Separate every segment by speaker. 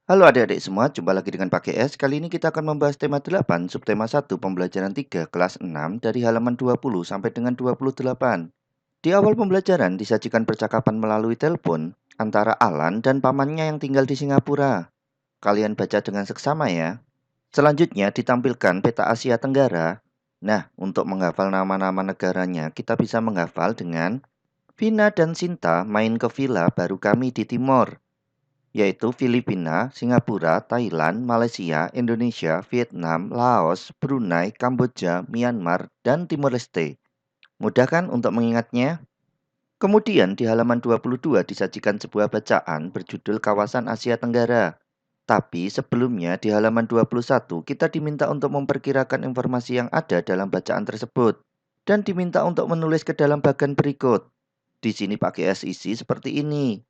Speaker 1: Halo adik-adik semua, jumpa lagi dengan Pak GS. Kali ini kita akan membahas tema 8, subtema 1, pembelajaran 3, kelas 6, dari halaman 20 sampai dengan 28. Di awal pembelajaran disajikan percakapan melalui telepon antara Alan dan pamannya yang tinggal di Singapura. Kalian baca dengan seksama ya. Selanjutnya ditampilkan peta Asia Tenggara. Nah, untuk menghafal nama-nama negaranya, kita bisa menghafal dengan Vina dan Sinta main ke villa baru kami di Timor, yaitu Filipina, Singapura, Thailand, Malaysia, Indonesia, Vietnam, Laos, Brunei, Kamboja, Myanmar, dan Timor Leste. Mudah kan untuk mengingatnya? Kemudian di halaman 22 disajikan sebuah bacaan berjudul Kawasan Asia Tenggara. Tapi sebelumnya di halaman 21 kita diminta untuk memperkirakan informasi yang ada dalam bacaan tersebut dan diminta untuk menulis ke dalam bagan berikut. Di sini pakai SIC seperti ini.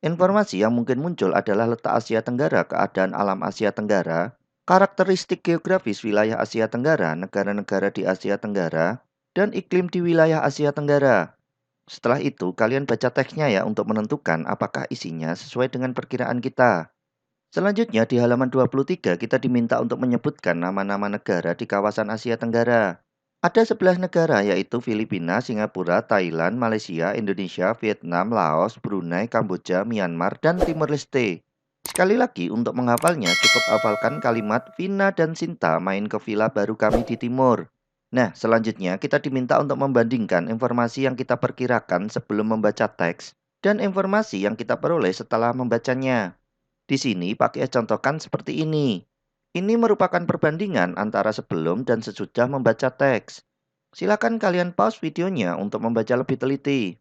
Speaker 1: Informasi yang mungkin muncul adalah letak Asia Tenggara, keadaan alam Asia Tenggara, karakteristik geografis wilayah Asia Tenggara, negara-negara di Asia Tenggara, dan iklim di wilayah Asia Tenggara. Setelah itu, kalian baca teksnya ya untuk menentukan apakah isinya sesuai dengan perkiraan kita. Selanjutnya di halaman 23 kita diminta untuk menyebutkan nama-nama negara di kawasan Asia Tenggara. Ada 11 negara yaitu Filipina, Singapura, Thailand, Malaysia, Indonesia, Vietnam, Laos, Brunei, Kamboja, Myanmar, dan Timor Leste. Sekali lagi untuk menghafalnya cukup hafalkan kalimat Vina dan Sinta main ke villa baru kami di Timur. Nah, selanjutnya kita diminta untuk membandingkan informasi yang kita perkirakan sebelum membaca teks dan informasi yang kita peroleh setelah membacanya. Di sini pakai contohkan seperti ini. Ini merupakan perbandingan antara sebelum dan sesudah membaca teks. Silakan kalian pause videonya untuk membaca lebih teliti.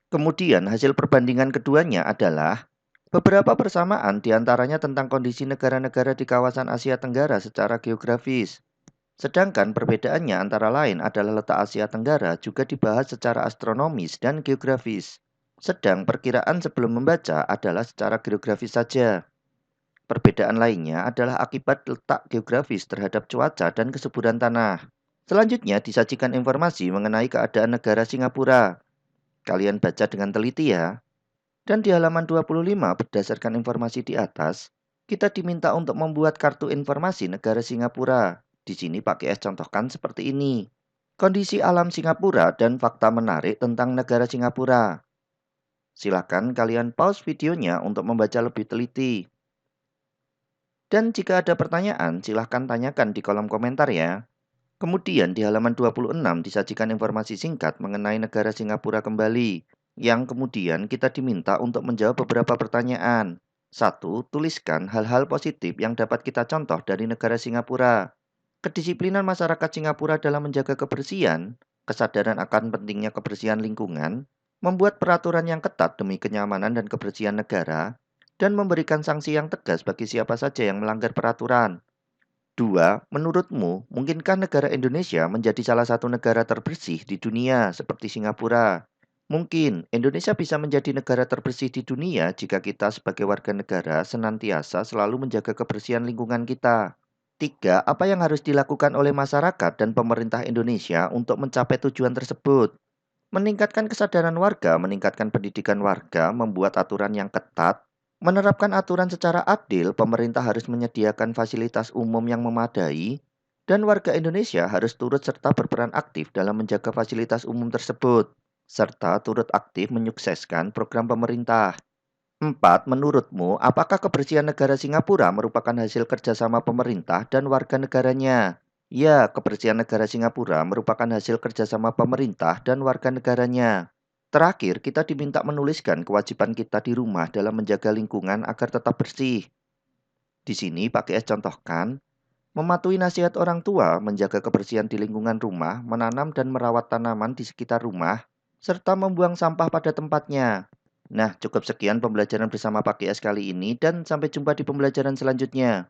Speaker 1: Kemudian hasil perbandingan keduanya adalah beberapa persamaan diantaranya tentang kondisi negara-negara di kawasan Asia Tenggara secara geografis. Sedangkan perbedaannya antara lain adalah letak Asia Tenggara juga dibahas secara astronomis dan geografis. Sedang perkiraan sebelum membaca adalah secara geografis saja. Perbedaan lainnya adalah akibat letak geografis terhadap cuaca dan kesuburan tanah. Selanjutnya disajikan informasi mengenai keadaan negara Singapura. Kalian baca dengan teliti ya. Dan di halaman 25 berdasarkan informasi di atas, kita diminta untuk membuat kartu informasi negara Singapura. Di sini pakai S contohkan seperti ini. Kondisi alam Singapura dan fakta menarik tentang negara Singapura. Silakan kalian pause videonya untuk membaca lebih teliti. Dan jika ada pertanyaan, silahkan tanyakan di kolom komentar ya. Kemudian di halaman 26 disajikan informasi singkat mengenai negara Singapura kembali, yang kemudian kita diminta untuk menjawab beberapa pertanyaan. Satu, tuliskan hal-hal positif yang dapat kita contoh dari negara Singapura. Kedisiplinan masyarakat Singapura dalam menjaga kebersihan, kesadaran akan pentingnya kebersihan lingkungan, membuat peraturan yang ketat demi kenyamanan dan kebersihan negara, dan memberikan sanksi yang tegas bagi siapa saja yang melanggar peraturan. Dua, menurutmu, mungkinkah negara Indonesia menjadi salah satu negara terbersih di dunia seperti Singapura? Mungkin Indonesia bisa menjadi negara terbersih di dunia jika kita sebagai warga negara senantiasa selalu menjaga kebersihan lingkungan kita. Tiga, apa yang harus dilakukan oleh masyarakat dan pemerintah Indonesia untuk mencapai tujuan tersebut? Meningkatkan kesadaran warga, meningkatkan pendidikan warga, membuat aturan yang ketat, menerapkan aturan secara adil, pemerintah harus menyediakan fasilitas umum yang memadai, dan warga Indonesia harus turut serta berperan aktif dalam menjaga fasilitas umum tersebut, serta turut aktif menyukseskan program pemerintah. Empat, menurutmu, apakah kebersihan negara Singapura merupakan hasil kerjasama pemerintah dan warga negaranya? Ya, kebersihan negara Singapura merupakan hasil kerjasama pemerintah dan warga negaranya. Terakhir, kita diminta menuliskan kewajiban kita di rumah dalam menjaga lingkungan agar tetap bersih. Di sini pakai S contohkan, mematuhi nasihat orang tua, menjaga kebersihan di lingkungan rumah, menanam dan merawat tanaman di sekitar rumah, serta membuang sampah pada tempatnya. Nah, cukup sekian pembelajaran bersama Pak GS kali ini dan sampai jumpa di pembelajaran selanjutnya.